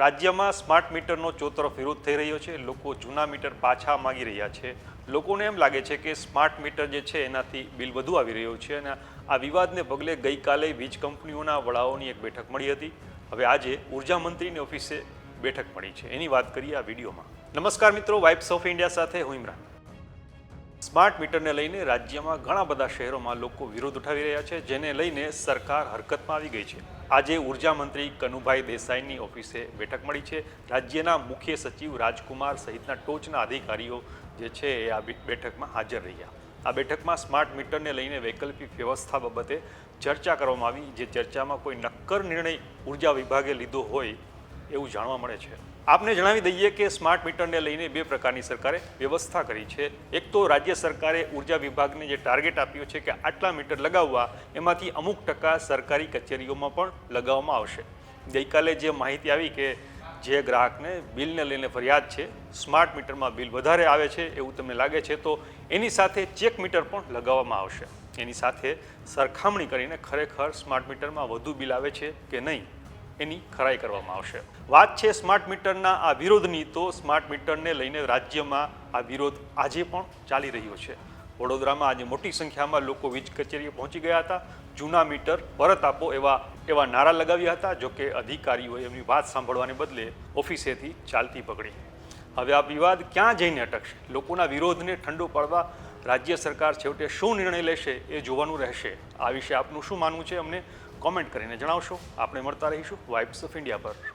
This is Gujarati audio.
રાજ્યમાં સ્માર્ટ મીટરનો ચોતરફ વિરોધ થઈ રહ્યો છે। લોકો જૂના મીટર પાછા માગી રહ્યા છે। લોકોને એમ લાગે છે કે સ્માર્ટ મીટર જે છે એનાથી બિલ વધુ આવી રહ્યું છે અને આ વિવાદને પગલે ગઈકાલે વીજ કંપનીઓના વડાઓની એક બેઠક મળી હતી। હવે આજે ઉર્જા મંત્રીની ઓફિસે બેઠક મળી છે, એની વાત કરીએ આ વિડીયોમાં। નમસ્કાર મિત્રો, વાઇબ્સ ઓફ ઇન્ડિયા સાથે હું ઇમરાન। સ્માર્ટ મીટરને લઈને રાજ્યમાં ઘણા બધા શહેરોમાં લોકો વિરોધ ઉઠાવી રહ્યા છે, જેને લઈને સરકાર હરકતમાં આવી ગઈ છે। આજે ઉર્જા મંત્રી કનુભાઈ દેસાઈની ઓફિસે બેઠક મળી છે। રાજ્યના મુખ્ય સચિવ રાજકુમાર સહિતના ટોચના અધિકારીઓ જે છે એ આ બેઠકમાં હાજર રહ્યા। આ બેઠકમાં સ્માર્ટ મીટરને લઈને વૈકલ્પિક વ્યવસ્થા બાબતે ચર્ચા કરવામાં આવી, જે ચર્ચામાં કોઈ નક્કર નિર્ણય ઉર્જા વિભાગે લીધો હોય એવું જાણવા મળે છે। આપને જણાવી દઈએ કે સ્માર્ટ મીટરને લઈને બે પ્રકારની સરકારે વ્યવસ્થા કરી છે। એક તો રાજ્ય સરકારે ઉર્જા વિભાગને જે ટાર્ગેટ આપ્યો છે કે આટલા મીટર લગાવવા, એમાંથી અમુક ટકા સરકારી કચેરીઓમાં પણ લગાવવામાં આવશે। ગઈકાલે જે માહિતી આવી કે જે ગ્રાહકને બિલને લઈને ફરિયાદ છે, સ્માર્ટ મીટરમાં બિલ વધારે આવે છે એવું તમને લાગે છે, તો એની સાથે ચેક મીટર પણ લગાવવામાં આવશે। એની સાથે સરખામણી કરીને ખરેખર સ્માર્ટ મીટરમાં વધુ બિલ આવે છે કે નહીં એની ખરાઈ કરવામાં આવશે। વાત છે સ્માર્ટ મીટરના આ વિરોધની, તો સ્માર્ટ મીટરને લઈને રાજ્યમાં આ વિરોધ આજે પણ ચાલી રહ્યો છે। વડોદરામાં આજે મોટી સંખ્યામાં લોકો વીજ કચેરીએ પહોંચી ગયા હતા। જૂના મીટર પરત આપો એવા નારા લગાવ્યા હતા। જોકે અધિકારીઓએ એમની વાત સાંભળવાને બદલે ઓફિસેથી ચાલતી પકડી। હવે આ વિવાદ ક્યાં જઈને અટકશે? લોકોના વિરોધને ઠંડુ પાડવા રાજ્ય સરકાર છેવટે શું નિર્ણય લેશે એ જોવાનું રહેશે। આ વિશે આપનું શું માનવું છે અમને કોમેન્ટ કરીને જણાવશો। આપણે મળતા રહીશું વાઇબ્સ ઓફ ઇન્ડિયા પર।